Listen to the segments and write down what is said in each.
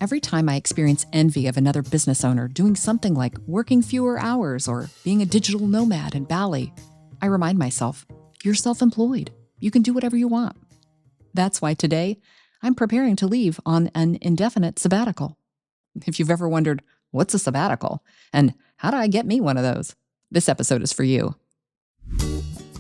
Every time I experience envy of another business owner doing something like working fewer hours or being a digital nomad in Bali, I remind myself, you're self-employed. You can do whatever you want. That's why today, I'm preparing to leave on an indefinite sabbatical. If you've ever wondered, what's a sabbatical? And how do I get me one of those? This episode is for you.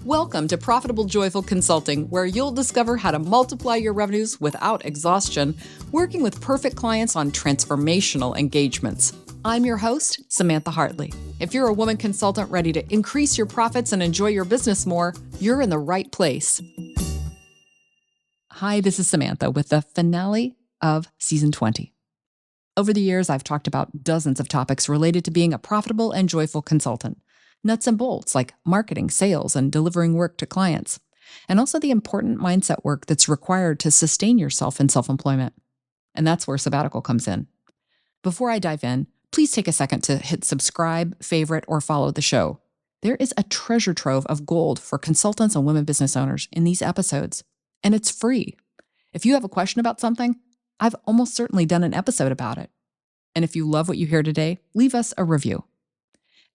Welcome to Profitable Joyful Consulting, where you'll discover how to multiply your revenues without exhaustion, working with perfect clients on transformational engagements. I'm your host, Samantha Hartley. If you're a woman consultant ready to increase your profits and enjoy your business more, you're in the right place. Hi, this is Samantha with the finale of Season 20. Over the years, I've talked about dozens of topics related to being a profitable and joyful consultant. Nuts and bolts like marketing, sales, and delivering work to clients, and also the important mindset work that's required to sustain yourself in self-employment. And that's where Sabbatical comes in. Before I dive in, please take a second to hit subscribe, favorite, or follow the show. There is a treasure trove of gold for consultants and women business owners in these episodes, and it's free. If you have a question about something, I've almost certainly done an episode about it. And if you love what you hear today, leave us a review.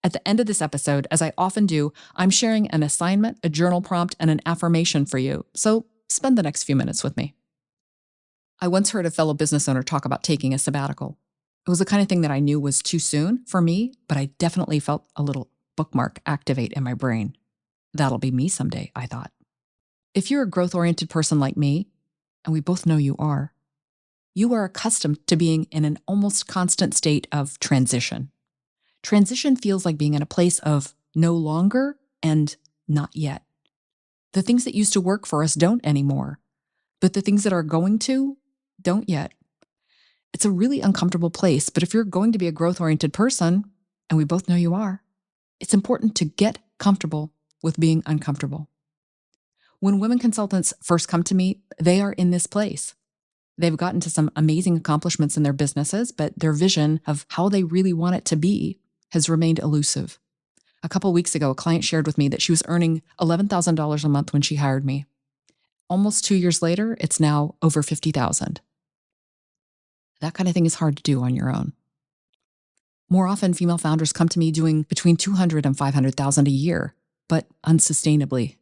At the end of this episode, as I often do, I'm sharing an assignment, a journal prompt, and an affirmation for you, so spend the next few minutes with me. I once heard a fellow business owner talk about taking a sabbatical. It was the kind of thing that I knew was too soon for me, but I definitely felt a little bookmark activate in my brain. That'll be me someday, I thought. If you're a growth-oriented person like me, and we both know you are accustomed to being in an almost constant state of transition. Transition feels like being in a place of no longer and not yet. The things that used to work for us don't anymore, but the things that are going to don't yet. It's a really uncomfortable place, but if you're going to be a growth-oriented person, and we both know you are, it's important to get comfortable with being uncomfortable. When women consultants first come to me, they are in this place. They've gotten to some amazing accomplishments in their businesses, but their vision of how they really want it to be has remained elusive. A couple weeks ago, a client shared with me that she was earning $11,000 a month when she hired me. Almost 2 years later, it's now over $50,000. That kind of thing is hard to do on your own. More often, female founders come to me doing between $200,000 and $500,000 a year, but unsustainably.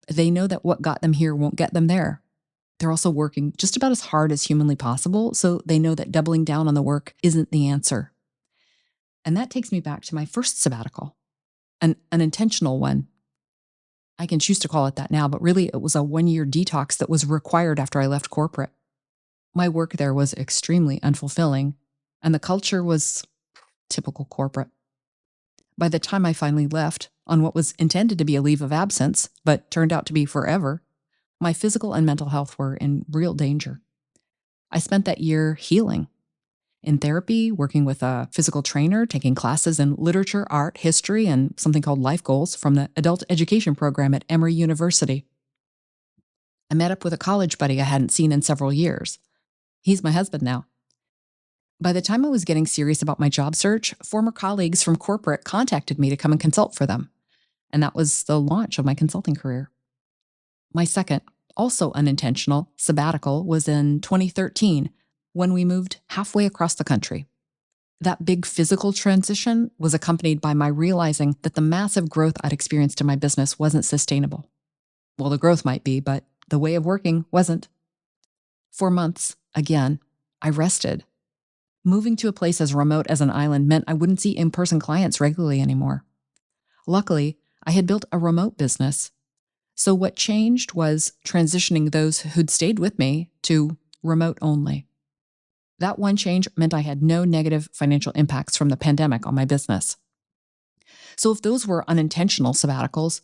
They know that what got them here won't get them there. They're also working just about as hard as humanly possible, so they know that doubling down on the work isn't the answer. And that takes me back to my first sabbatical, an unintentional one. I can choose to call it that now, but really it was a 1-year detox that was required after I left corporate. My work there was extremely unfulfilling, and the culture was typical corporate. By the time I finally left, on what was intended to be a leave of absence, but turned out to be forever, my physical and mental health were in real danger. I spent that year healing. In therapy, working with a physical trainer, taking classes in literature, art, history, and something called life goals from the adult education program at Emory University. I met up with a college buddy I hadn't seen in several years. He's my husband now. By the time I was getting serious about my job search, former colleagues from corporate contacted me to come and consult for them. And that was the launch of my consulting career. My second, also unintentional, sabbatical was in 2013, when we moved halfway across the country. That big physical transition was accompanied by my realizing that the massive growth I'd experienced in my business wasn't sustainable. Well, the growth might be, but the way of working wasn't. For months, again, I rested. Moving to a place as remote as an island meant I wouldn't see in-person clients regularly anymore. Luckily, I had built a remote business. So what changed was transitioning those who'd stayed with me to remote only. That one change meant I had no negative financial impacts from the pandemic on my business. So if those were unintentional sabbaticals,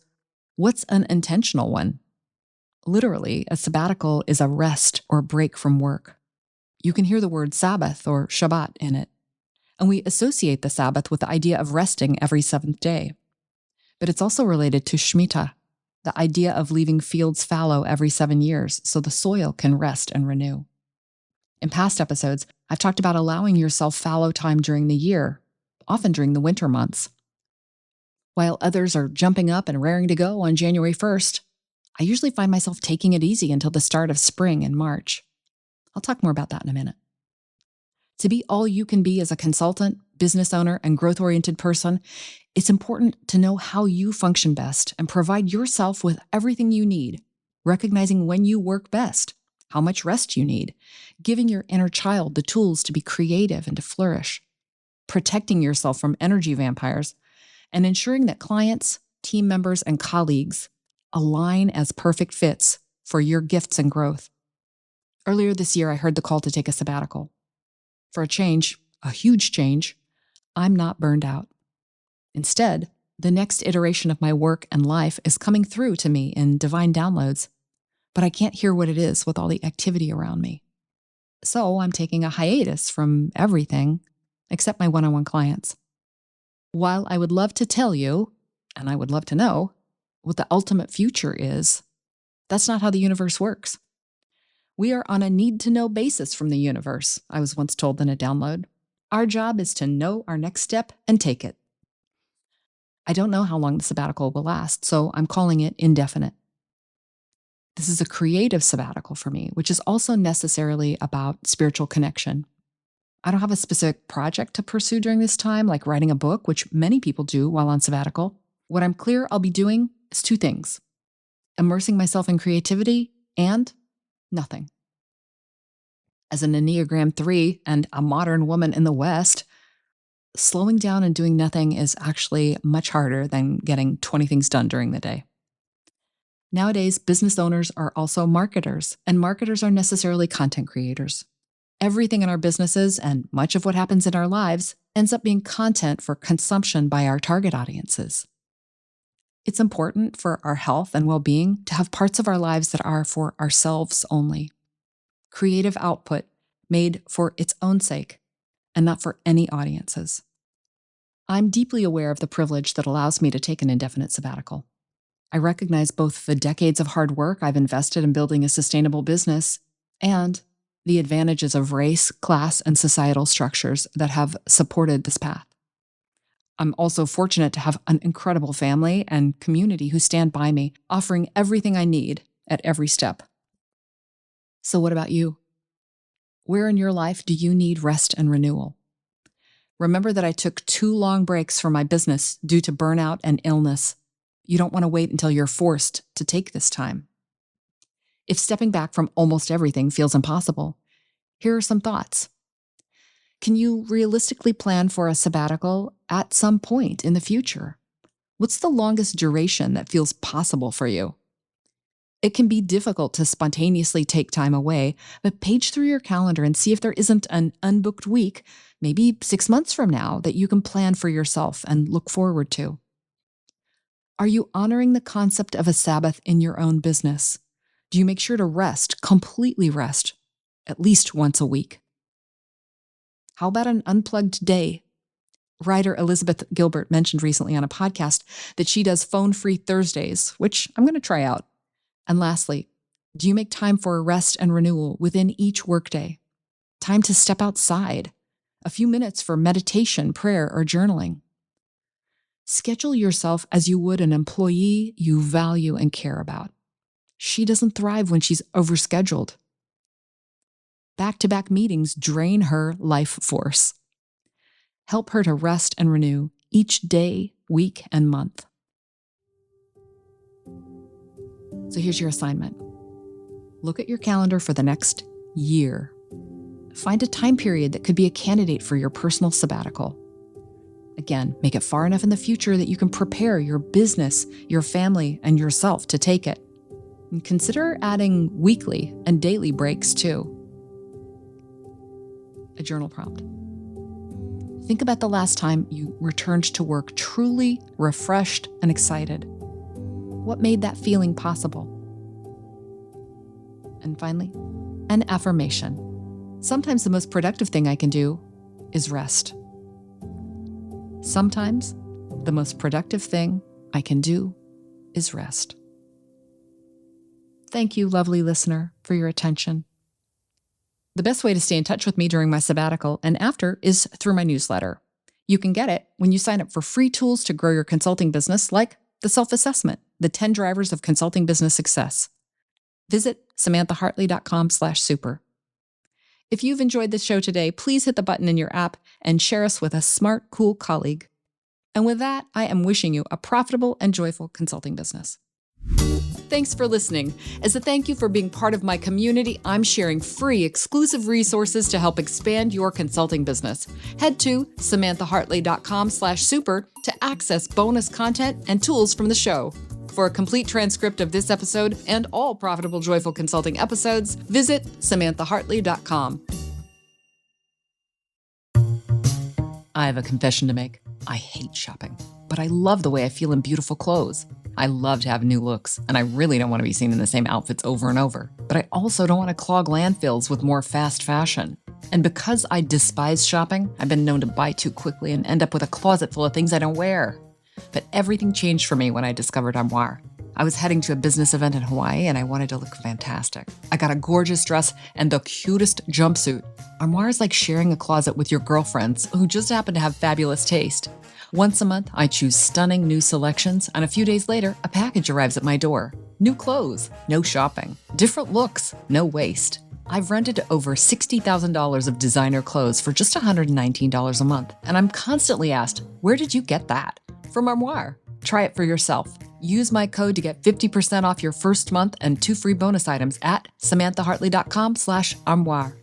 what's an intentional one? Literally, a sabbatical is a rest or break from work. You can hear the word Sabbath or Shabbat in it. And we associate the Sabbath with the idea of resting every seventh day. But it's also related to Shemitah, the idea of leaving fields fallow every 7 years so the soil can rest and renew. In past episodes, I've talked about allowing yourself fallow time during the year, often during the winter months. While others are jumping up and raring to go on January 1st, I usually find myself taking it easy until the start of spring in March. I'll talk more about that in a minute. To be all you can be as a consultant, business owner, and growth-oriented person, it's important to know how you function best and provide yourself with everything you need, recognizing when you work best, how much rest you need, giving your inner child the tools to be creative and to flourish, protecting yourself from energy vampires, and ensuring that clients, team members, and colleagues align as perfect fits for your gifts and growth. Earlier this year, I heard the call to take a sabbatical. For a change, a huge change, I'm not burned out. Instead, the next iteration of my work and life is coming through to me in divine downloads, but I can't hear what it is with all the activity around me. So I'm taking a hiatus from everything except my one-on-one clients. While I would love to tell you, and I would love to know, what the ultimate future is, that's not how the universe works. We are on a need-to-know basis from the universe, I was once told in a download. Our job is to know our next step and take it. I don't know how long the sabbatical will last, so I'm calling it indefinite. This is a creative sabbatical for me, which is also necessarily about spiritual connection. I don't have a specific project to pursue during this time, like writing a book, which many people do while on sabbatical. What I'm clear I'll be doing is two things: immersing myself in creativity and nothing. As an Enneagram 3 and a modern woman in the West, slowing down and doing nothing is actually much harder than getting 20 things done during the day. Nowadays, business owners are also marketers, and marketers are necessarily content creators. Everything in our businesses and much of what happens in our lives ends up being content for consumption by our target audiences. It's important for our health and well-being to have parts of our lives that are for ourselves only. Creative output made for its own sake and not for any audiences. I'm deeply aware of the privilege that allows me to take an indefinite sabbatical. I recognize both the decades of hard work I've invested in building a sustainable business and the advantages of race, class, and societal structures that have supported this path. I'm also fortunate to have an incredible family and community who stand by me, offering everything I need at every step. So what about you? Where in your life do you need rest and renewal? Remember that I took 2 long breaks from my business due to burnout and illness. You don't want to wait until you're forced to take this time. If stepping back from almost everything feels impossible, here are some thoughts. Can you realistically plan for a sabbatical at some point in the future? What's the longest duration that feels possible for you? It can be difficult to spontaneously take time away, but page through your calendar and see if there isn't an unbooked week, maybe 6 months from now, that you can plan for yourself and look forward to. Are you honoring the concept of a Sabbath in your own business? Do you make sure to rest, completely rest, at least once a week? How about an unplugged day? Writer Elizabeth Gilbert mentioned recently on a podcast that she does phone-free Thursdays, which I'm going to try out. And lastly, do you make time for rest and renewal within each workday? Time to step outside, a few minutes for meditation, prayer, or journaling. Schedule yourself as you would an employee you value and care about. She doesn't thrive when she's overscheduled. Back-to-back meetings drain her life force. Help her to rest and renew each day, week, and month. So here's your assignment. Look at your calendar for the next year. Find a time period that could be a candidate for your personal sabbatical. Again, make it far enough in the future that you can prepare your business, your family, and yourself to take it. And consider adding weekly and daily breaks too. A journal prompt. Think about the last time you returned to work truly refreshed and excited. What made that feeling possible? And finally, an affirmation. Sometimes the most productive thing I can do is rest. Sometimes the most productive thing I can do is rest. Thank you, lovely listener, for your attention. The best way to stay in touch with me during my sabbatical and after is through my newsletter. You can get it when you sign up for free tools to grow your consulting business, like the self-assessment, the 10 drivers of consulting business success. Visit SamanthaHartley.com/super. If you've enjoyed this show today, please hit the button in your app and share us with a smart, cool colleague. And with that, I am wishing you a profitable and joyful consulting business. Thanks for listening. As a thank you for being part of my community, I'm sharing free exclusive resources to help expand your consulting business. Head to samanthahartley.com/super to access bonus content and tools from the show. For a complete transcript of this episode and all Profitable Joyful Consulting episodes, visit samanthahartley.com. I have a confession to make. I hate shopping, but I love the way I feel in beautiful clothes. I love to have new looks, and I really don't want to be seen in the same outfits over and over. But I also don't want to clog landfills with more fast fashion. And because I despise shopping, I've been known to buy too quickly and end up with a closet full of things I don't wear. But everything changed for me when I discovered Armoire. I was heading to a business event in Hawaii and I wanted to look fantastic. I got a gorgeous dress and the cutest jumpsuit. Armoire is like sharing a closet with your girlfriends who just happen to have fabulous taste. Once a month, I choose stunning new selections, and a few days later, a package arrives at my door. New clothes, no shopping. Different looks, no waste. I've rented over $60,000 of designer clothes for just $119 a month, and I'm constantly asked, where did you get that? From Armoire. Try it for yourself. Use my code to get 50% off your first month and 2 free bonus items at samanthahartley.com/armoire.